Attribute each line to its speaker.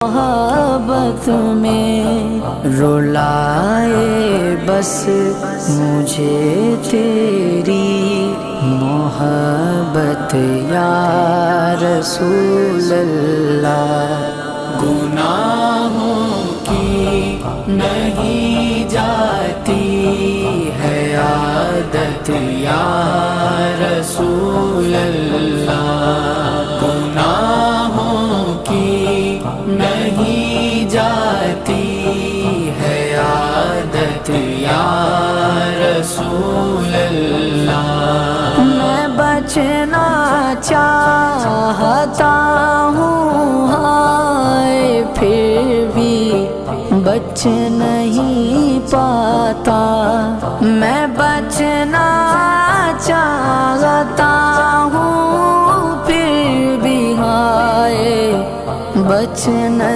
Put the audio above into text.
Speaker 1: محبت میں رلائے بس مجھے تیری محبت یا رسول اللہ۔ گناہوں کی نہیں جاتی ہے عادت یا رسول اللہ، گناہوں کی نہیں جاتی ہے عادت یا رسول اللہ۔ میں بچنا چاہتا ہوں ہائے پھر بھی بچ نہیں پاتا، میں بچنا چاہتا ہوں پھر بھی ہائے بچ نہیں